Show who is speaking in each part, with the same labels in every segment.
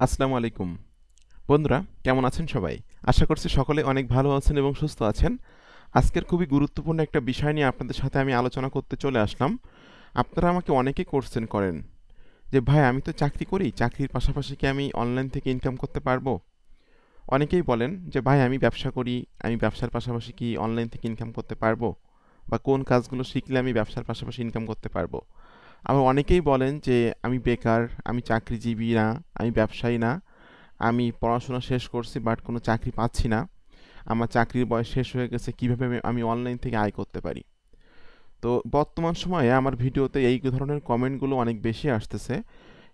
Speaker 1: আসসালামু আলাইকুম বন্ধুরা, কেমন আছেন সবাই? আশা করছি সকলে অনেক ভালো আছেন এবং সুস্থ আছেন। আজকের খুবই গুরুত্বপূর্ণ একটা বিষয় নিয়ে আপনাদের সাথে আমি আলোচনা করতে চলে আসলাম। আপনারা আমাকে অনেকেই কোশ্চেন করেন যে ভাই, আমি তো চাকরি করি, চাকরির পাশাপাশি কি আমি অনলাইন থেকে ইনকাম করতে পারবো? অনেকেই বলেন যে ভাই, আমি ব্যবসা করি, আমি ব্যবসার পাশাপাশি কি অনলাইন থেকে ইনকাম করতে পারবো? বা কোন কাজগুলো শিখলে আমি ব্যবসার পাশাপাশি ইনকাম করতে পারবো? আবার অনেকেই বলেন যে আমি বেকার, আমি চাকরিজীবী না, আমি ব্যবসায়ী না, আমি পড়াশোনা শেষ করছি বাট কোনো চাকরি পাচ্ছি না, আমার চাকরির বয়স শেষ হয়ে গেছে, কিভাবে আমি অনলাইন থেকে আয় করতে পারি? তো বর্তমান সময়ে আমার ভিডিওতে এই ধরনের কমেন্টগুলো অনেক বেশি আসতেছে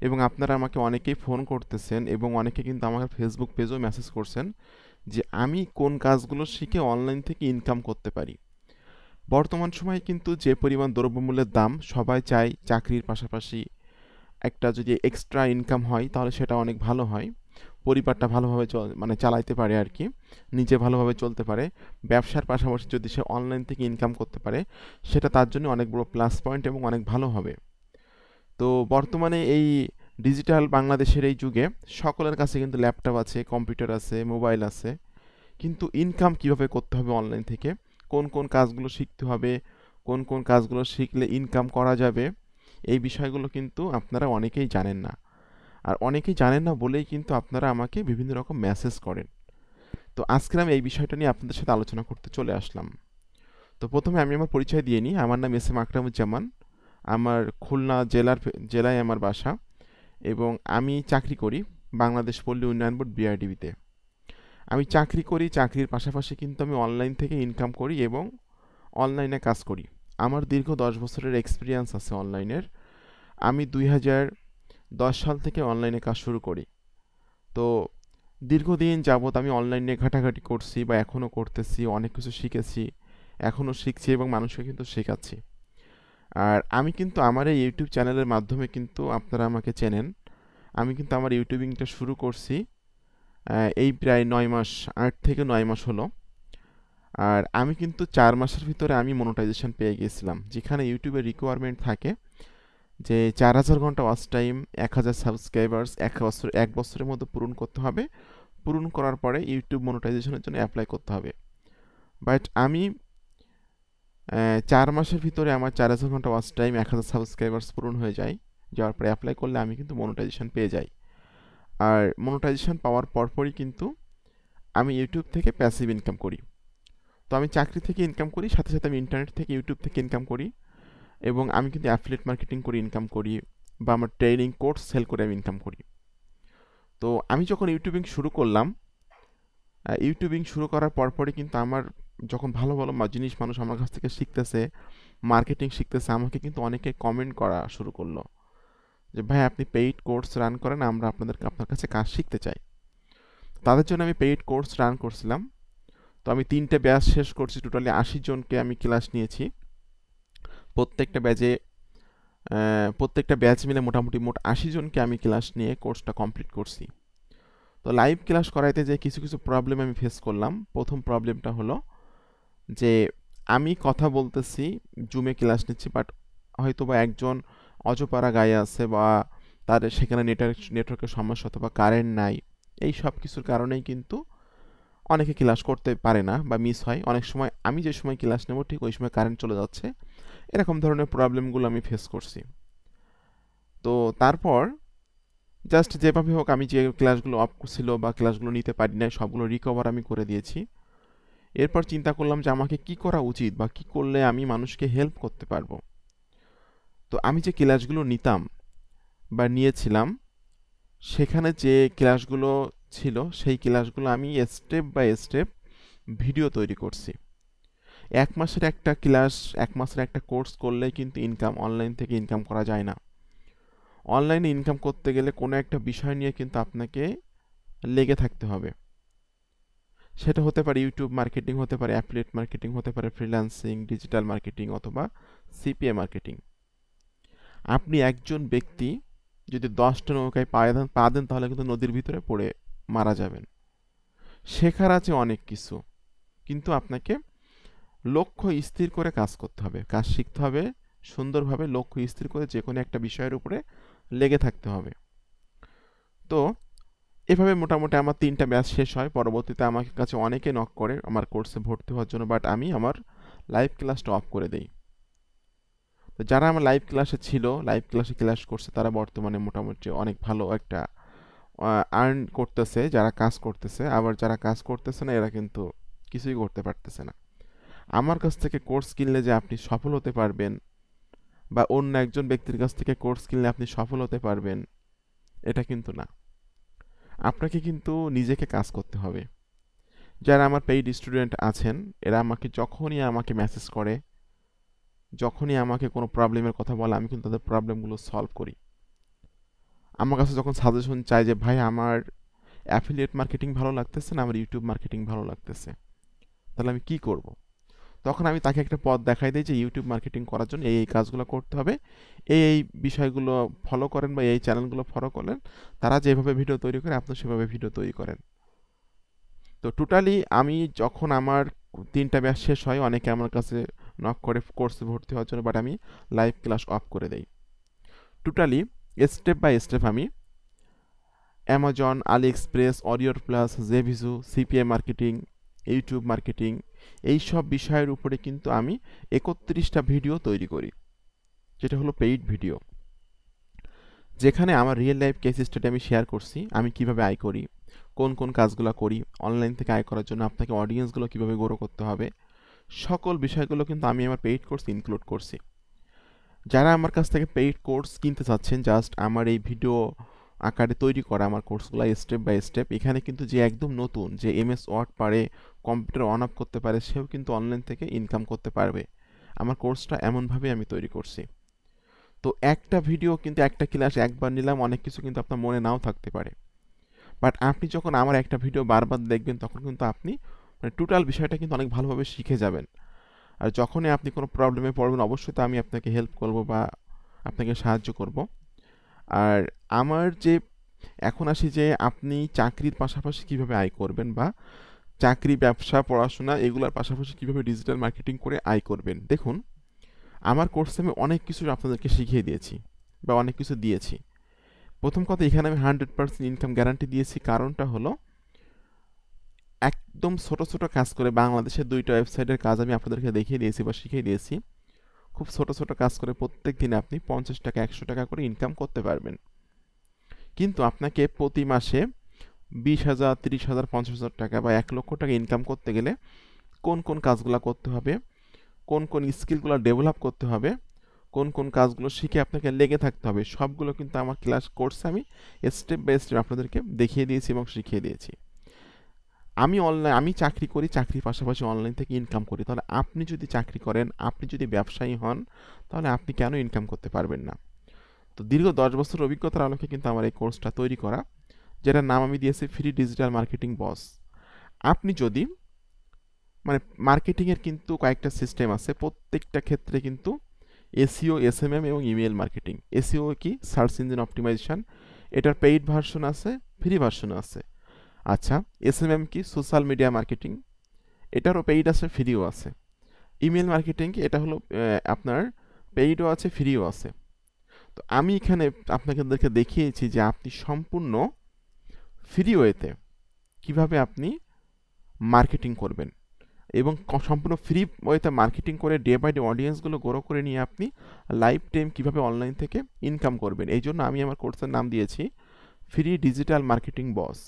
Speaker 1: এবং আপনারা আমাকে অনেকেই ফোন করতেছেন এবং অনেকে কিন্তু আমার ফেসবুক পেজেও মেসেজ করছেন যে আমি কোন কাজগুলো শিখে অনলাইন থেকে ইনকাম করতে পারি। বর্তমান সময়ে কিন্তু যে পরিমাণ দ্রব্যমূল্যের দাম, সবাই চায় চাকরির পাশাপাশি একটা যদি এক্সট্রা ইনকাম হয় তাহলে সেটা অনেক ভালো হয়, পরিবারটা ভালোভাবে মানে চালাইতে পারে আর কি, নিজে ভালোভাবে চলতে পারে। ব্যবসার পাশাপাশি যদি সে অনলাইন থেকে ইনকাম করতে পারে, সেটা তার জন্য অনেক বড় প্লাস পয়েন্ট এবং অনেক ভালো হবে। তো বর্তমানে এই ডিজিটাল বাংলাদেশের এই যুগে সকলের কাছে কিন্তু ল্যাপটপ আছে, কম্পিউটার আছে, মোবাইল আছে, কিন্তু ইনকাম কিভাবে করতে হবে অনলাইন থেকে, কোন কোন কাজগুলো শিখতে হবে, কোন কোন কাজগুলো শিখলে ইনকাম করা যাবে, এই বিষয়গুলো কিন্তু আপনারা অনেকেই জানেন না। আর অনেকেই জানেন না বলেই কিন্তু আপনারা আমাকে বিভিন্ন রকম মেসেজ করেন। তো আজকে আমি এই বিষয়টা নিয়ে আপনাদের সাথে আলোচনা করতে চলে আসলাম। তো প্রথমে আমি আমার পরিচয় দিয়ে নিই। আমার নাম এস এম আকরামুজ্জামান। আমার খুলনা জেলায় আমার বাসা এবং আমি চাকরি করি বাংলাদেশ পল্লী উন্নয়ন বোর্ড বিআরডিবিতে। আমি চাকরি করি, চাকরির পাশাপাশি কিন্তু আমি অনলাইন থেকে ইনকাম করি এবং অনলাইনে কাজ করি। আমার দীর্ঘ 10 বছরের এক্সপিরিয়েন্স আছে অনলাইনের। আমি 2010 সাল থেকে অনলাইনে কাজ শুরু করি। তো দীর্ঘদিন যাবৎ আমি অনলাইনে ঘাটাঘাটি করছি বা এখনও করতেছি, অনেক কিছু শিখেছি, এখনও শিখছি এবং মানুষকে কিন্তু শেখাচ্ছি। আর আমি কিন্তু আমার এই ইউটিউব চ্যানেলের মাধ্যমে কিন্তু আপনারা আমাকে চেনেন। আমি কিন্তু আমার ইউটিউবিংটা শুরু করছি এই প্রায় 9 মাস, 8 থেকে 9 মাস হলো। আর আমি কিন্তু 4 মাসের ভিতরে আমি মনোটাইজেশন পেয়ে গিয়েছিলাম, যেখানে ইউটিউবের রিকোয়ারমেন্ট থাকে যে 4000 ঘন্টা ওয়াচ টাইম, 1000 সাবস্ক্রাইবার্স, 1 বছরের মধ্যে পূরণ করতে হবে। পূরণ করার পরে ইউটিউব মনিটাইজেশনের জন্য অ্যাপ্লাই করতে হবে। বাট আমি 4 মাসের ভিতরে আমার 4000 ঘন্টা ওয়াচ টাইম, 1000 সাবস্ক্রাইবার্স পূরণ হয়ে যায়। যাওয়ার পরে অ্যাপ্লাই করলে আমি কিন্তু মনিটাইজেশন পেয়ে যাই। আর মনিটাইজেশন পাওয়ার পরপরই কিন্তু আমি ইউটিউব থেকে প্যাসিভ ইনকাম করি। তো আমি চাকরি থেকে ইনকাম করি, সাথে সাথে আমি ইন্টারনেট থেকে, ইউটিউব থেকে ইনকাম করি এবং আমি কিন্তু অ্যাফিলিয়েট মার্কেটিং করে ইনকাম করি বা আমার ট্রেনিং কোর্স সেল করে আমি ইনকাম করি। তো আমি যখন ইউটিউবিং শুরু করলাম, ইউটিউবিং শুরু করার পরপরই কিন্তু আমার যখন ভালো ভালো জিনিস মানুষ আমার কাছ থেকে শিখতেছে, মার্কেটিং শিখতেছে, আমাকে কিন্তু অনেকে কমেন্ট করা শুরু করলো যে ভাই, আপনি পেইড কোর্স রান করেন, আমরা আপনার কাছে কাজ শিখতে চাই। তাদের জন্য আমি পেইড কোর্স রান করছিলাম। তো আমি 3টে ব্যাচ শেষ করছি, টোটালি 80 জনকে আমি ক্লাস নিয়েছি। প্রত্যেকটা ব্যাচে প্রত্যেকটা ব্যাচ মিলে মোটামুটি মোট 80 জনকে আমি ক্লাস নিয়ে কোর্সটা কমপ্লিট করছি। তো লাইভ ক্লাস করাইতে যে কিছু কিছু প্রবলেম আমি ফেস করলাম। প্রথম প্রবলেমটা হলো যে আমি কথা বলতেছি, জুমে ক্লাস নিচ্ছি, বাট হয়তো বা একজন অজপাড়া গায়ে আছে বা তার সেখানে নেটওয়ার্কের সমস্যা অথবা কারেন্ট নাই। এই সব কিছুর কারণেই কিন্তু অনেকে ক্লাস করতে পারে না বা মিস হয়। অনেক সময় আমি যে সময় ক্লাস নেব ঠিক ওই সময় কারেন্ট চলে যাচ্ছে। এরকম ধরনের প্রবলেমগুলো আমি ফেস করছি। তো তারপর জাস্ট যেভাবে হোক আমি যে ক্লাসগুলো অফ ছিল বা ক্লাসগুলো নিতে পারি না, সবগুলো রিকভার আমি করে দিয়েছি। এরপর চিন্তা করলাম যে আমাকে কি করা উচিত বা কি করলে আমি মানুষকে হেল্প করতে পারবো। তো আমি যে ক্লাসগুলো নিতাম বা নিয়েছিলাম, সেখানে যে ক্লাসগুলো ছিল সেই ক্লাসগুলো আমি স্টেপ বাই স্টেপ ভিডিও তৈরি করছি। 1 মাসের একটা ক্লাস, 1 মাসের একটা কোর্স করলে কিন্তু অনলাইন থেকে ইনকাম করা যায় না। অনলাইনে ইনকাম করতে গেলে কোনো একটা বিষয় নিয়ে কিন্তু আপনাকে লেগে থাকতে হবে। সেটা হতে পারে ইউটিউব মার্কেটিং, হতে পারে অ্যাফিলিয়েট মার্কেটিং, হতে পারে ফ্রিল্যান্সিং, ডিজিটাল মার্কেটিং অথবা সিপিএ মার্কেটিং। আপনি একজন ব্যক্তি যদি 10টা নৌকায় পা দেন তাহলে কিন্তু নদীর ভিতরে পড়ে মারা যাবেন। শেখার আছে অনেক কিছু, কিন্তু আপনাকে লক্ষ্য স্থির করে কাজ করতে হবে, কাজ শিখতে হবে, সুন্দরভাবে লক্ষ্য স্থির করে যে কোনো একটা বিষয়ের উপরে লেগে থাকতে হবে। তো এভাবে মোটামুটি আমার 3টা ব্যাচ শেষ হয়। পরবর্তীতে আমার কাছে অনেকে নক করে আমার কোর্সে ভর্তি হওয়ার জন্য, বাট আমি আমার লাইভ ক্লাসটা অফ করে দেই। তো যারা আমার লাইভ ক্লাসে ছিল, লাইভ ক্লাসে ক্লাস করছে, তারা বর্তমানে মোটামুটি অনেক ভালো একটা আর্ন করতেছে যারা কাজ করতেছে। আবার যারা কাজ করতেছে না, এরা কিন্তু কিছুই করতে পারতেছে না। আমার কাছ থেকে কোর্স কিনলে যে আপনি সফল হতে পারবেন, বা অন্য একজন ব্যক্তির কাছ থেকে কোর্স কিনলে আপনি সফল হতে পারবেন, এটা কিন্তু না। আপনাকে কিন্তু নিজেকে কাজ করতে হবে। যারা আমার পেইড স্টুডেন্ট আছেন, এরা যখনই আমাকে মেসেজ করে, যখনই আমাকে কোনো প্রবলেমের কথা বলে, আমি কিন্তু তাদের প্রবলেমগুলো সলভ করি। আমার কাছে যখন সাজেশন চায় যে ভাই আমার অ্যাফিলিয়েট মার্কেটিং ভালো লাগতেছে না, আমার ইউটিউব মার্কেটিং ভালো লাগতেছে, তাহলে আমি কি করব? তখন আমি তাকে একটা পথ দেখাই দিই যে ইউটিউব মার্কেটিং করার জন্য এই কাজগুলো করতে হবে, এই বিষয়গুলো ফলো করেন বা এই চ্যানেলগুলো ফলো করেন। তারা যেভাবে ভিডিও তৈরি করে আপনি সেভাবে ভিডিও তৈরি করেন। তো টোটালি আমি যখন আমার 3টা ব্যাচ শেষ হয়, অনেকে আমার কাছে নক করে কোর্সে ভর্তি হওয়ার জন্য, বাট আমি লাইভ ক্লাস অফ করে দেই। টোটালি স্টেপ বাই স্টেপ আমি Amazon, AliExpress, Warrior plus, JVZoo, CPA marketing, YouTube marketing, এই সব বিষয়ের উপরে কিন্তু আমি 31টা ভিডিও তৈরি করি, যেটা হলো পেইড ভিডিও, যেখানে আমার রিয়েল লাইফ কেস স্টাডি আমি শেয়ার করছি। আমি কিভাবে আয় করি, কোন কোন কাজগুলো করি, অনলাইন থেকে আয় করার জন্য আপনাকে অডিয়েন্সগুলো কিভাবে গ্রো করতে হবে, সকল বিষয়গুলো কিন্তু আমি আমার পেইড কোর্স ইনক্লুড করছি। যারা আমার কাছ থেকে পেইড কোর্স কিনতে চাচ্ছেন, জাস্ট আমার এই ভিডিও আকারে তৈরি করা আমার কোর্সগুলো স্টেপ বাই স্টেপ, এখানে কিন্তু যে একদম নতুন, যে এমএস ওয়ার্ড পারে, কম্পিউটার অন অফ করতে পারে, সেও কিন্তু অনলাইন থেকে ইনকাম করতে পারবে। আমার কোর্সটা এমনভাবে আমি তৈরি করছি। তো একটা ভিডিও কিন্তু, একটা ক্লাস একবার নিলাম, অনেক কিছু কিন্তু আপনার মনে নাও থাকতে পারে, বাট আপনি যখন আমার একটা ভিডিও বারবার দেখবেন, তখন কিন্তু আপনি মানে টোটাল বিষয়টা কিন্তু অনেক ভালোভাবে শিখে যাবেন। আর যখনই আপনি কোনো প্রবলেমে পড়বেন, অবশ্যই তো আমি আপনাকে হেল্প করব বা আপনাকে সাহায্য করব। আর আমার যে এখন আসি যে আপনি চাকরির পাশাপাশি কিভাবে আয় করবেন, বা চাকরি, ব্যবসা, পড়াশোনা এগুলোর পাশাপাশি কিভাবে ডিজিটাল মার্কেটিং করে আয় করবেন। দেখুন, আমার কোর্সে আমি অনেক কিছু আপনাদেরকে শিখিয়ে দিয়েছি বা অনেক কিছু দিয়েছি। প্রথম কথা, এখানে আমি 100% ইনকাম গ্যারান্টি দিয়েছি। কারণটা হলো, একদম ছোট ছোট কাজ করে বাংলাদেশের 2টা ওয়েবসাইটের কাজ আমি আপনাদেরকে দেখিয়ে দিয়েছি বা শিখিয়ে দিয়েছি। খুব ছোট ছোট কাজ করে প্রত্যেক দিনে আপনি 50 টাকা, 100 টাকা করে ইনকাম করতে পারবেন। কিন্তু আপনাকে প্রতি মাসে 20,000, 30,000, 50,000 টাকা বা 1 লক্ষ টাকা ইনকাম করতে গেলে কোন কোন কাজগুলো করতে হবে, কোন কোন স্কিলগুলো ডেভেলপ করতে হবে, কোন কোন কাজগুলো শিখে আপনাকে লেগে থাকতে হবে, সবগুলো কিন্তু আমার ক্লাস কোর্সে আমি স্টেপ বাই স্টেপ আপনাদেরকে দেখিয়ে দিয়েছি এবং শিখিয়ে দিয়েছি। আমি চাকরি করি, চাকরির পাশাপাশি অনলাইন থেকে ইনকাম করি। তাহলে আপনি যদি চাকরি করেন, আপনি যদি ব্যবসায়ী হন, তাহলে আপনি কেন ইনকাম করতে পারবেন না? তো দীর্ঘ 10 বছর অভিজ্ঞতার আলোকে কিন্তু আমার এই কোর্সটা তৈরি করা, যেটার নাম আমি দিয়েছি ফ্রি ডিজিটাল মার্কেটিং বস। আপনি যদি মানে মার্কেটিংয়ের কিন্তু কয়েকটা সিস্টেম আছে, প্রত্যেকটা ক্ষেত্রে কিন্তু এসইও, এসএমএম এবং ইমেল মার্কেটিং। এসইও কি? Search engine optimization. এটার পেইড ভার্সন আছে, ফ্রি ভার্সন আছে। আচ্ছা, এসএমএম কি? Social media marketing. এটারও পেইড আছে, ফ্রিও আছে। ইমেল মার্কেটিং কি? এটা হলো আপনার পেইডও আছে, ফ্রিও আছে। তো আমি এখানে আপনাদেরকে দেখিয়েছি যে আপনি সম্পূর্ণ ফ্রি ওয়েতে কিভাবে আপনি মার্কেটিং করবেন, এবং সম্পূর্ণ ফ্রি ওয়েতে মার্কেটিং করে ডে বাই ডে অডিয়েন্সগুলো গ্রো করে নিয়ে আপনি লাইফ টাইম কীভাবে অনলাইন থেকে ইনকাম করবেন। এই জন্য আমি আমার কোর্সের নাম দিয়েছি ফ্রি ডিজিটাল মার্কেটিং বস।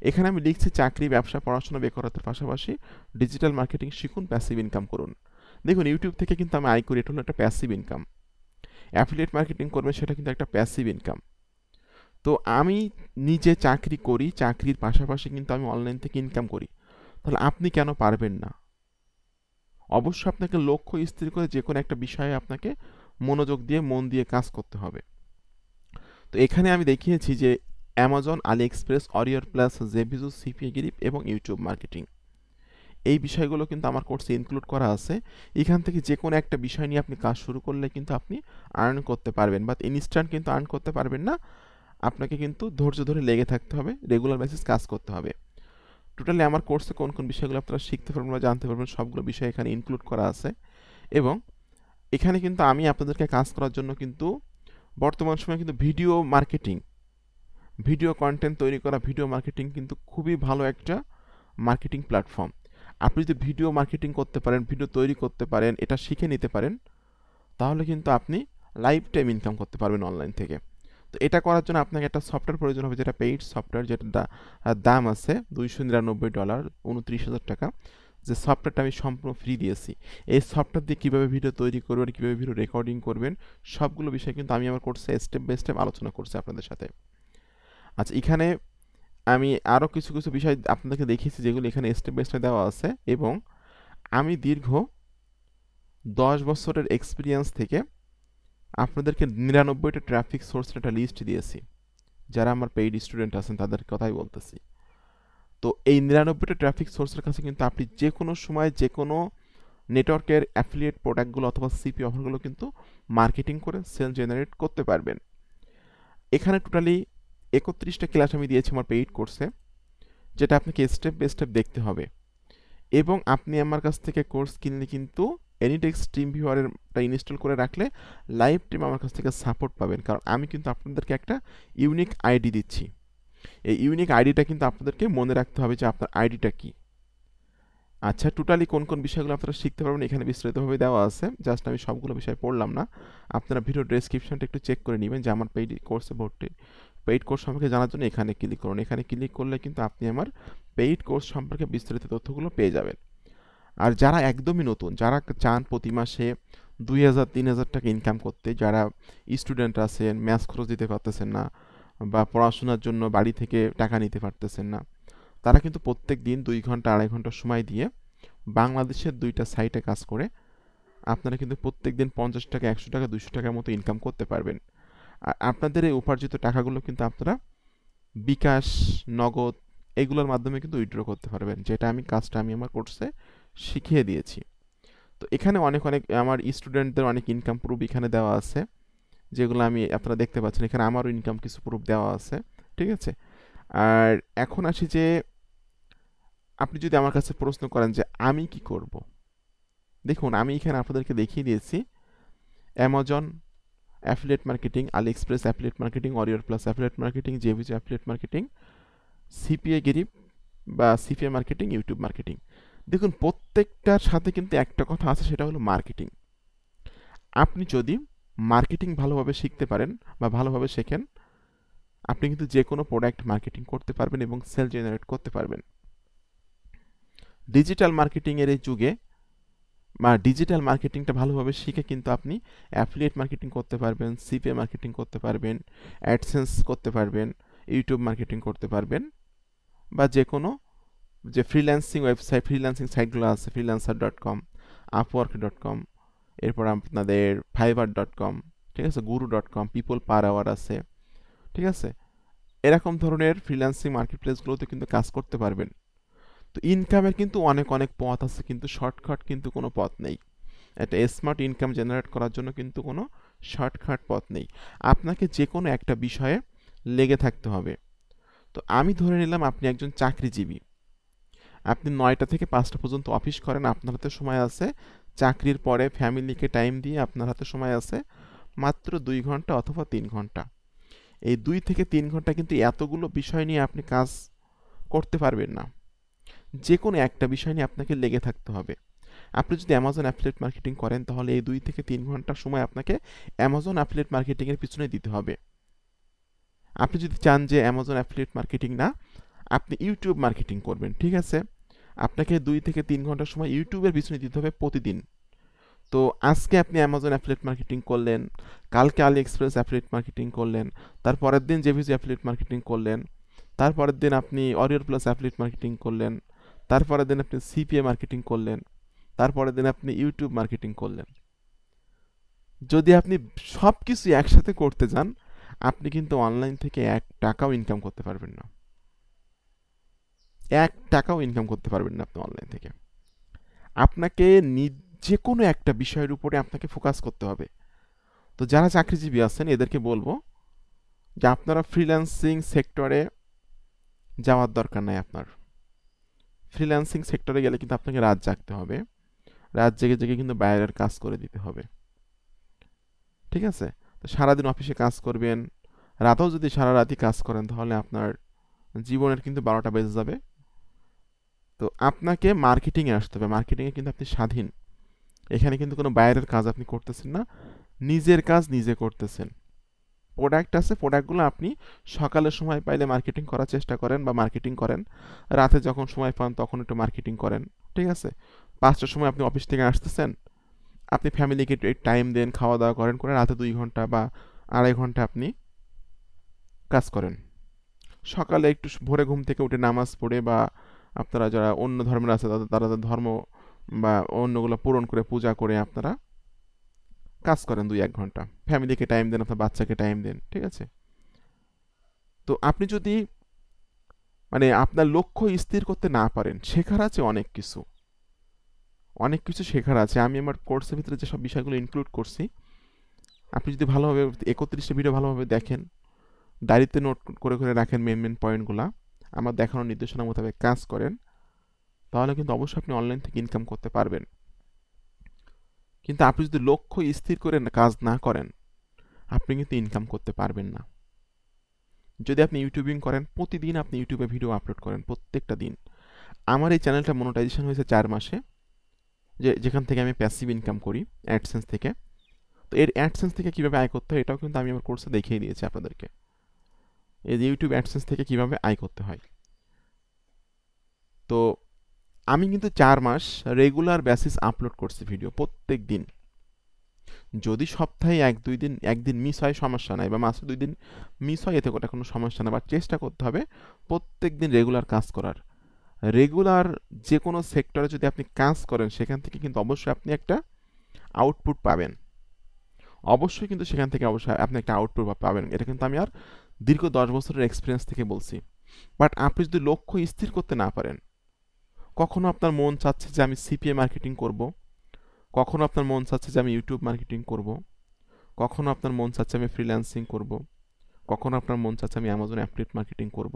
Speaker 1: এখানে আমি লিখছি চাকরি, ব্যবসা, পড়াশোনা, বেকারত্বের পাশাপাশি ডিজিটাল মার্কেটিং শিখুন, প্যাসিভ ইনকাম করুন। দেখুন, ইউটিউব থেকে কিন্তু আমি আয় করি, এটা হলো একটা প্যাসিভ ইনকাম। অ্যাফিলিয়েট মার্কেটিং করবেন, সেটা কিন্তু একটা প্যাসিভ ইনকাম। তো আমি নিজে চাকরি করি, চাকরির পাশাপাশি কিন্তু আমি অনলাইন থেকে ইনকাম করি। তাহলে আপনি কেন পারবেন না? অবশ্যই আপনাকে লক্ষ্য স্থির করে যে কোনো একটা বিষয়ে আপনাকে মনোযোগ দিয়ে, মন দিয়ে কাজ করতে হবে। তো এখানে আমি দেখিয়েছি যে Amazon, AliExpress, Warrior plus, JVZoo, CPA grip এবং ইউটিউব মার্কেটিং, এই বিষয়গুলো কিন্তু আমার কোর্সে ইনক্লুড করা আছে। এখান থেকে যে কোনো একটা বিষয় নিয়ে আপনি কাজ শুরু করলে কিন্তু আপনি আর্ন করতে পারবেন, বাট ইনস্ট্যান্ট কিন্তু আর্ন করতে পারবেন না। আপনাকে কিন্তু ধৈর্য ধরে লেগে থাকতে হবে, রেগুলার বেসিস কাজ করতে হবে। টোটালি আমার কোর্সে কোন কোন বিষয়গুলো আপনারা শিখতে পারবেন বা জানতে পারবেন, সবগুলো বিষয় এখানে ইনক্লুড করা আছে। এবং এখানে কিন্তু আমি আপনাদেরকে কাজ করার জন্য কিন্তু বর্তমান সময়ে কিন্তু ভিডিও মার্কেটিং, ভিডিও কন্টেন্ট তৈরি করা, ভিডিও মার্কেটিং কিন্তু খুবই ভালো একটা মার্কেটিং প্ল্যাটফর্ম। আপনি যদি ভিডিও মার্কেটিং করতে পারেন, ভিডিও তৈরি করতে পারেন, এটা শিখে নিতে পারেন, তাহলে কিন্তু আপনি লাইফ টাইম ইনকাম করতে পারবেন অনলাইন থেকে। তো এটা করার জন্য আপনাকে একটা সফটওয়্যার প্রয়োজন হবে, যেটা পেইড সফটওয়্যার, যেটা দাম আছে $299, 29,000 টাকা। যে সফটওয়্যারটা আমি সম্পূর্ণ ফ্রি দিয়েছি। এই সফটওয়্যার দিয়ে কীভাবে ভিডিও তৈরি করবেন, কীভাবে ভিডিও রেকর্ডিং করবেন, সবগুলো বিষয় কিন্তু আমি আমার কোর্সে স্টেপ বাই স্টেপ আলোচনা করছি আপনাদের সাথে। আচ্ছা, এখানে আমি আরও কিছু কিছু বিষয় আপনাদেরকে দেখিয়েছি যেগুলো এখানে স্টেপ বাই স্টেপ দেওয়া আছে, এবং আমি দীর্ঘ 10 বছরের এক্সপিরিয়েন্স থেকে আপনাদেরকে 99টা ট্রাফিক সোর্সের একটা লিস্ট দিয়েছি। যারা আমার পেইড স্টুডেন্ট আছেন তাদের কথাই বলতেছি। তো এই 99টা ট্রাফিক সোর্সের কাছে কিন্তু আপনি যে কোনো সময় যে কোনো নেটওয়ার্কের অ্যাফিলিয়েট প্রোডাক্টগুলো অথবা সিপি অফারগুলো কিন্তু মার্কেটিং করে সেল জেনারেট করতে পারবেন। এখানে টোটালি 31টা ক্লাস আমি দিয়েছি আমার পেইড কোর্সে, যেটা আপনাকে স্টেপ বাই স্টেপ দেখতে হবে। এবং আপনি আমার কাছ থেকে কোর্স কিনলে কিন্তু এনিটেক্স টিম ভিউয়ারটা ইনস্টল করে রাখলে লাইভ টাইম আমার কাছ থেকে সাপোর্ট পাবেন, কারণ আমি কিন্তু আপনাদেরকে একটা ইউনিক আইডি দিচ্ছি। এই ইউনিক আইডিটা কিন্তু আপনাদেরকে মনে রাখতে হবে যে আপনার আইডিটা কি। আচ্ছা, টোটালি কোন কোন বিষয়গুলো আপনারা শিখতে পারবেন এখানে বিস্তারিতভাবে দেওয়া আছে, জাস্ট আমি সবগুলো বিষয় পড়লাম না। আপনারা ভিডিও ডেসক্রিপশনটা একটু চেক করে নেবেন যে আমার পেইড কোর্সে ভর্তি। পেইড কোর্স সম্পর্কে জানার জন্য এখানে ক্লিক করুন। এখানে ক্লিক করলে কিন্তু আপনি আমার পেইড কোর্স সম্পর্কে বিস্তারিত তথ্যগুলো পেয়ে যাবেন। আর যারা একদমই নতুন, যারা চান প্রতি মাসে 2,000-3,000 টাকা ইনকাম করতে, যারা স্টুডেন্ট আছেন, ম্যাথ খরচ দিতে পারতেছেন না, বা পড়াশোনার জন্য বাড়ি থেকে টাকা নিতে পারতেছেন না, তারা কিন্তু প্রত্যেক দিন 2 ঘন্টা 2.5 ঘন্টা সময় দিয়ে বাংলাদেশের 2টা সাইটে কাজ করে আপনারা কিন্তু প্রত্যেক দিন 50 টাকা, 100 টাকা, 200 টাকার মতো ইনকাম করতে পারবেন। আর আপনাদের এই উপার্জিত টাকাগুলো কিন্তু আপনারা বিকাশ, নগদ এগুলোর মাধ্যমে কিন্তু উইথড্র করতে পারবেন, যেটা কাজটা আমি আমার কোর্সে শিখিয়ে দিয়েছি। তো এখানে অনেক অনেক আমার স্টুডেন্টদের অনেক ইনকাম প্রুফ এখানে দেওয়া আছে, যেগুলো আপনারা দেখতে পাচ্ছেন। এখানে আমারও ইনকাম কিছু প্রুফ দেওয়া আছে, ঠিক আছে। আর এখন আসি যে আপনি যদি আমার কাছে প্রশ্ন করেন যে আমি কি করব, দেখুন আমি এখানে আপনাদেরকে দেখিয়ে দিয়েছি Amazon affiliate marketing, AliExpress affiliate marketing, Warrior plus affiliate marketing, JVZoo affiliate marketing, CPA Grip বা সিপিএ মার্কেটিং, ইউটিউব মার্কেটিং। দেখুন প্রত্যেকটার সাথে কিন্তু একটা কথা আছে, সেটা হলো মার্কেটিং। আপনি যদি মার্কেটিং ভালোভাবে শিখতে পারেন বা ভালোভাবে শেখেন, আপনি কিন্তু যে কোনো প্রোডাক্ট মার্কেটিং করতে পারবেন এবং সেল জেনারেট করতে পারবেন। ডিজিটাল মার্কেটিংয়ের এই যুগে বা ডিজিটাল মার্কেটিংটা ভালোভাবে শিখে কিন্তু আপনি অ্যাফিলিয়েট মার্কেটিং করতে পারবেন, সিপিএ মার্কেটিং করতে পারবেন, অ্যাডসেন্স করতে পারবেন, ইউটিউব মার্কেটিং করতে পারবেন, বা যে কোনো যে ফ্রিল্যান্সিং ওয়েবসাইট, ফ্রিল্যান্সিং সাইটগুলো আছে, freelancer.com, upwork.com, এরপর আপনাদের fiverr.com, ঠিক আছে, guru.com, পিপল পার আওয়ার আছে, ঠিক আছে। এরকম ধরনের ফ্রিল্যান্সিং মার্কেটপ্লেসগুলোতে কিন্তু কাজ করতে পারবেন। তো ইনকামের কিন্তু অনেক অনেক পথ আছে, কিন্তু শর্টকাট কিন্তু কোনো পথ নেই। একটা স্মার্ট ইনকাম জেনারেট করার জন্য কিন্তু কোনো শর্টকাট পথ নেই। আপনাকে যে কোনো একটা বিষয়ে লেগে থাকতে হবে। তো আমি ধরে নিলাম আপনি একজন চাকরিজীবী, আপনি 9টা থেকে 5টা পর্যন্ত অফিস করেন, আপনার হাতে সময় আছে, চাকরির পরে ফ্যামিলিকে টাইম দিয়ে আপনার হাতে সময় আছে মাত্র 2 ঘন্টা অথবা 3 ঘন্টা। এই 2 থেকে 3 ঘন্টা কিন্তু এতগুলো বিষয় নিয়ে আপনি কাজ করতে পারবেন না। যে কোনো একটা বিষয় নিয়ে আপনাকে লেগে থাকতে হবে। আপনি যদি অ্যামাজন অ্যাফিলিয়েট মার্কেটিং করেন, তাহলে এই 2 থেকে 3 ঘন্টা সময় আপনাকে অ্যামাজন অ্যাফিলিয়েট মার্কেটিংয়ের পিছনে দিতে হবে। আপনি যদি চান যে অ্যামাজন অ্যাফিলিয়েট মার্কেটিং না, আপনি ইউটিউব মার্কেটিং করবেন, ঠিক আছে, আপনাকে 2 থেকে 3 ঘন্টা সময় ইউটিউবের পিছনে দিতে হবে প্রতিদিন। তো আজকে আপনি অ্যামাজন অ্যাফিলিয়েট মার্কেটিং করলেন, কালকে আলি এক্সপ্রেস অ্যাফিলিয়েট মার্কেটিং করলেন, তারপরের দিন জেভিজি অ্যাফিলিয়েট মার্কেটিং করলেন, তারপরের দিন আপনি ওয়ারিয়র প্লাস অ্যাফিলিয়েট মার্কেটিং করলেন, তারপরের দিন আপনি সিপিএ মার্কেটিং করলেন, তারপরের দিন আপনি ইউটিউব মার্কেটিং করলেন। যদি আপনি সব কিছু একসাথে করতে যান, আপনি কিন্তু অনলাইন থেকে 1 টাকাও ইনকাম করতে পারবেন না। 1 টাকাও ইনকাম করতে পারবেন না আপনি অনলাইন থেকে। আপনাকে যে কোনো একটা বিষয়ের উপরে আপনাকে ফোকাস করতে হবে। তো যারা চাকরিজীবী আছেন এদেরকে বলবো যে আপনারা ফ্রিল্যান্সিং সেক্টরে যাওয়ার দরকার নাই। আপনার ফ্রিল্যান্সিং সেক্টরে গেলে কিন্তু আপনাকে রাত জাগতে হবে, রাত জেগে জেগে কিন্তু বাইরের কাজ করে দিতে হবে, ঠিক আছে। তো সারাদিন অফিসে কাজ করবেন, রাতেও যদি সারা রাতই কাজ করেন তাহলে আপনার জীবনের কিন্তু 12টা বেজে যাবে। তো আপনাকে মার্কেটিংয়ে আসতে হবে। মার্কেটিংয়ে কিন্তু আপনি স্বাধীন। এখানে কিন্তু কোনো বাইরের কাজ আপনি করতেছেন না, নিজের কাজ নিজে করতেছেন। প্রোডাক্ট আছে, প্রোডাক্টগুলো আপনি সকালে সময় পাইলে মার্কেটিং করার চেষ্টা করেন বা মার্কেটিং করেন, রাতে যখন সময় পান তখন একটু মার্কেটিং করেন, ঠিক আছে? 5টার সময় আপনি অফিস থেকে আসতেছেন, আপনি ফ্যামিলিকে একটু টাইম দেন, খাওয়া দাওয়া করেন, করে রাতে 2 ঘন্টা বা 2.5 ঘন্টা আপনি কাজ করেন। সকালে একটু ভোরে ঘুম থেকে উঠে নামাজ পড়ে বা আপনারা যারা অন্য ধর্মের আছে তারা তাদের ধর্ম বা অন্যগুলো পূরণ করে পূজা করে আপনারা কাজ করেন 2-1 ঘন্টা, ফ্যামিলিকে টাইম দেন, আপনার বাচ্চাকে টাইম দেন, ঠিক আছে? তো আপনি যদি মানে আপনার লক্ষ্য স্থির করতে না পারেন, শেখার আছে অনেক কিছু, অনেক কিছু শেখার আছে। আমি আমার কোর্সের ভিতরে যেসব বিষয়গুলো ইনক্লুড করছি, আপনি যদি ভালোভাবে 31টা ভিডিও ভালোভাবে দেখেন, ডায়েরিতে নোট করে করে রাখেন মেন মেন পয়েন্টগুলো, আমার দেখানো নির্দেশনা মোতাবেক কাজ করেন, তাহলে কিন্তু অবশ্যই আপনি অনলাইন থেকে ইনকাম করতে পারবেন। কিন্তু আপনি যদি লক্ষ্য স্থির করে কাজ না করেন, আপনি কিন্তু ইনকাম করতে পারবেন না। যদি আপনি ইউটিউবিং করেন, প্রতিদিন আপনি ইউটিউবে ভিডিও আপলোড করেন, প্রত্যেকটা দিন। আমার এই চ্যানেলটা মনোটাইজেশন হয়েছে 4 মাসে, যেখান থেকে আমি প্যাসিভ ইনকাম করি অ্যাডসেন্স থেকে। তো এর অ্যাডসেন্স থেকে কীভাবে আয় করতে হয় এটাও কিন্তু আমি আমার কোর্সে দেখিয়ে দিয়েছি আপনাদেরকে, এই যে ইউটিউব অ্যাডসেন্স থেকে কীভাবে আয় করতে হয়। তো আমি কিন্তু 4 মাস রেগুলার বেসিস আপলোড করছি ভিডিও প্রত্যেক দিন। যদি সপ্তাহে 1-2 দিন একদিন মিস হয় সমস্যা নাই, বা মাসে 2 দিন মিস হয়, এতে করে কোনো সমস্যা না, বাট চেষ্টা করতে হবে প্রত্যেক দিন রেগুলার কাজ করার। রেগুলার যে কোনো সেক্টরে যদি আপনি কাজ করেন, সেখান থেকে কিন্তু অবশ্যই আপনি একটা আউটপুট পাবেন। অবশ্যই কিন্তু সেখান থেকে অবশ্যই আপনি একটা আউটপুট পাবেন। এটা কিন্তু আমি আর দীর্ঘ 10 বছরের এক্সপিরিয়েন্স থেকে বলছি। বাট আপনি যদি লক্ষ্য স্থির করতে না পারেন, কখনো আপনার মন চাচ্ছে যে আমি সিপিএ মার্কেটিং করব, কখনো আপনার মন চাচ্ছে যে আমি ইউটিউব মার্কেটিং করব, কখনো আপনার মন চাচ্ছে আমি ফ্রিল্যান্সিং করব, কখনো আপনার মন চাচ্ছে আমি অ্যামাজন অ্যাফিলিয়েট মার্কেটিং করব।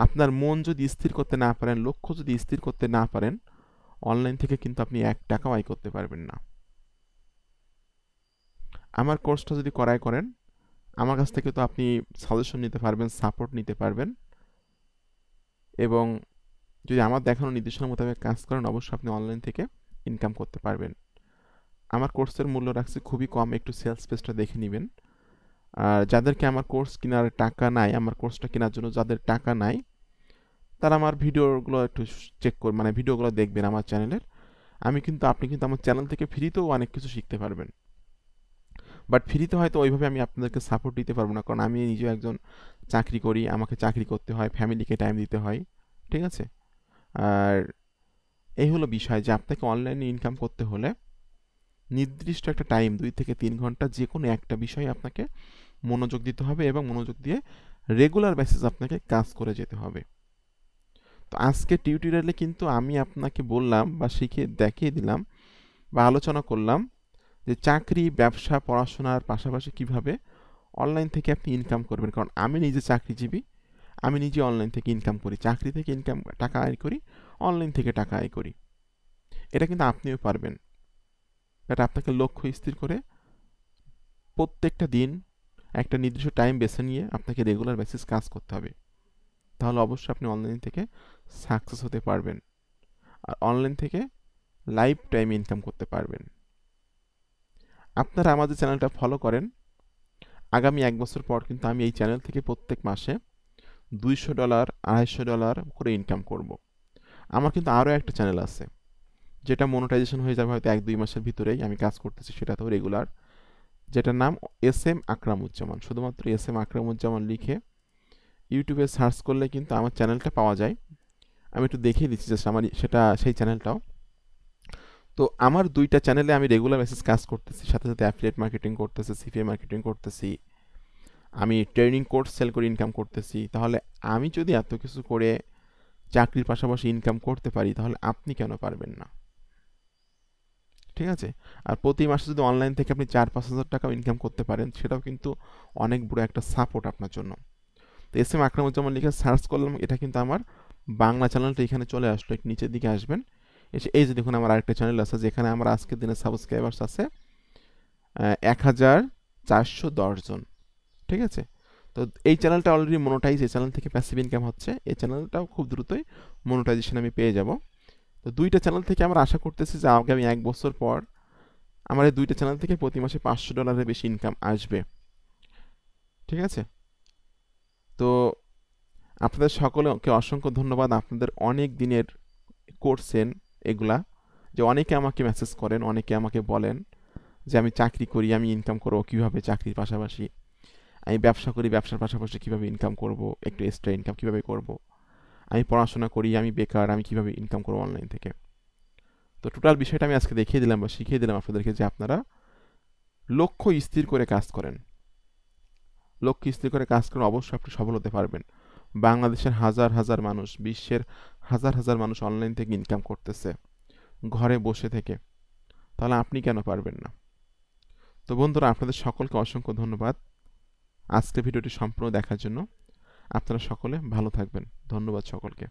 Speaker 1: আপনার মন যদি স্থির করতে না পারেন, লক্ষ্য যদি স্থির করতে না পারেন, অনলাইন থেকে কিন্তু আপনি 1 টাকাও আয় করতে পারবেন না। আমার কোর্সটা যদি করেন, আমার কাছ থেকে তো আপনি সাজেশন নিতে পারবেন, সাপোর্ট নিতে পারবেন, এবং যদি আমার দেখানো নির্দেশনা মোতাবেক কাজ করেন, অবশ্যই আপনি অনলাইন থেকে ইনকাম করতে পারবেন। আমার কোর্সের মূল্য রাখছি খুবই কম, একটু সেলস পেজটা দেখে নেবেন। আর যাদেরকে আমার কোর্স কেনার টাকা নাই, আমার কোর্সটা কেনার জন্য যাদের টাকা নাই, তারা আমার ভিডিওগুলো একটু চেক করবেন, মানে ভিডিওগুলো দেখবেন আমার চ্যানেলের। আপনি কিন্তু আমার চ্যানেল থেকে ফ্রিতেও অনেক কিছু শিখতে পারবেন। বাট ফ্রিতে হয়তো ওইভাবে আমি আপনাদেরকে সাপোর্ট দিতে পারবো না, কারণ আমি নিজেও একজন চাকরি করি, আমাকে চাকরি করতে হয়, ফ্যামিলিকে টাইম দিতে হয়, ঠিক আছে? আর এই হলো বিষয় যে আপনাকে অনলাইনে ইনকাম করতে হলে নির্দিষ্ট একটা টাইম 2 থেকে 3 ঘন্টা যে কোনো একটা বিষয়ে আপনাকে মনোযোগ দিতে হবে, এবং মনোযোগ দিয়ে রেগুলার বেসিস আপনাকে কাজ করে যেতে হবে। তো আজকে টিউটোরিয়ালে কিন্তু আমি আপনাকে বললাম বা দেখিয়ে দিলাম বা আলোচনা করলাম যে চাকরি, ব্যবসা, পড়াশোনার পাশাপাশি কিভাবে অনলাইন থেকে আপনি ইনকাম করবেন। কারণ আমি নিজে চাকরিজীবী, আমি নিজে অনলাইন থেকে ইনকাম করি, চাকরি থেকে টাকা আয় করি, অনলাইন থেকে টাকা আয় করি। এটা কিন্তু আপনিও পারবেন। বাট আপনাকে লক্ষ্য স্থির করে প্রত্যেকটা দিন একটা নির্দিষ্ট টাইম বেছে নিয়ে আপনাকে রেগুলার বেসিস কাজ করতে হবে, তাহলে অবশ্যই আপনি অনলাইন থেকে সাকসেস হতে পারবেন, আর অনলাইন থেকে লাইফ টাইম ইনকাম করতে পারবেন। আপনারা আমাদের চ্যানেলটা ফলো করেন, আগামী 1 বছর পর কিন্তু আমি এই চ্যানেল থেকে প্রত্যেক মাসে $200, $250 করে ইনকাম করব। আমার কিন্তু আরও একটা চ্যানেল আছে, যেটা মনোটাইজেশন হয়ে যাবে হয়তো 1-2 মাসের ভিতরেই, আমি কাজ করতেছি সেটাতেও রেগুলার, যেটার নাম SM আকরামুজ্জামান। শুধুমাত্র SM আকরামুজ্জামান লিখে ইউটিউবে সার্চ করলে কিন্তু আমার চ্যানেলটা পাওয়া যায়। আমি একটু দেখিয়ে দিচ্ছি জাস্ট আমার সেই চ্যানেলটাও। তো আমার 2টা চ্যানেলে আমি রেগুলার বেসিস কাজ করতেছি, সাথে সাথে অ্যাফিলিয়েট মার্কেটিং করতেছি, সিপিএ মার্কেটিং করতেছি, আমি ট্রেনিং কোর্স সেল করে ইনকাম করতেছি। তাহলে আমি যদি এত কিছু করে চাকরির পাশাপাশি ইনকাম করতে পারি, তাহলে আপনি কেন পারবেন না? ঠিক আছে? আর প্রতি মাসে যদি অনলাইন থেকে আপনি 4-5 হাজার টাকাও ইনকাম করতে পারেন, সেটাও কিন্তু অনেক বড় একটা সাপোর্ট আপনার জন্য। তো SM আকরামুজ্জামান লিখে সার্চ করলাম, এটা কিন্তু আমার বাংলা চ্যানেলটা এখানে চলে আসলো, একটু নিচের দিকে আসবেন, এসে এই যে দেখুন আমার আরেকটা চ্যানেল আছে, যেখানে আমার আজকের দিনে সাবস্ক্রাইবার্স আছে 1410 জন, ঠিক আছে? তো এই চ্যানেলটা অলরেডি মনোটাইজ, এই চ্যানেল থেকে প্যাসিভ ইনকাম হচ্ছে, এই চ্যানেলটাও খুব দ্রুতই মনোটাইজেশন আমি পেয়ে যাব। তো দুইটা চ্যানেল থেকে আমরা আশা করতেছি যে আগামী 1 বছর পর আমার এই দুইটা চ্যানেল থেকে প্রতি মাসে $500 বেশি ইনকাম আসবে। ঠিক আছে? তো আপনাদের সকলকে অসংখ্য ধন্যবাদ। আপনাদের অনেক দিনের করছেন এগুলা, যে অনেকে আমাকে মেসেজ করেন, অনেকে আমাকে বলেন যে আমি চাকরি করি, আমি ইনকাম করবো কীভাবে, চাকরির পাশাপাশি আমি ব্যবসা করি, ব্যবসার পাশাপাশি কীভাবে ইনকাম করব, একটু এক্সট্রা ইনকাম কীভাবে করব, আমি পড়াশোনা করি, আমি বেকার, আমি কীভাবে ইনকাম করবো অনলাইন থেকে। তো টোটাল বিষয়টা আমি আজকে দেখিয়ে দিলাম বা শিখিয়ে দিলাম আপনাদেরকে, যে আপনারা লক্ষ্য স্থির করে কাজ করেন, লক্ষ্য স্থির করে কাজ করেন, অবশ্যই আপনি সফল হতে পারবেন। বাংলাদেশের হাজার হাজার মানুষ, বিশ্বের হাজার হাজার মানুষ অনলাইন থেকে ইনকাম করতেছে ঘরে বসে থেকে, তাহলে আপনি কেন পারবেন না? তো বন্ধুরা, আপনাদের সকলকে অসংখ্য ধন্যবাদ আজকে ভিডিওটি সম্পূর্ণ দেখার জন্য। আপনারা সকলে ভালো থাকবেন। ধন্যবাদ সকলকে।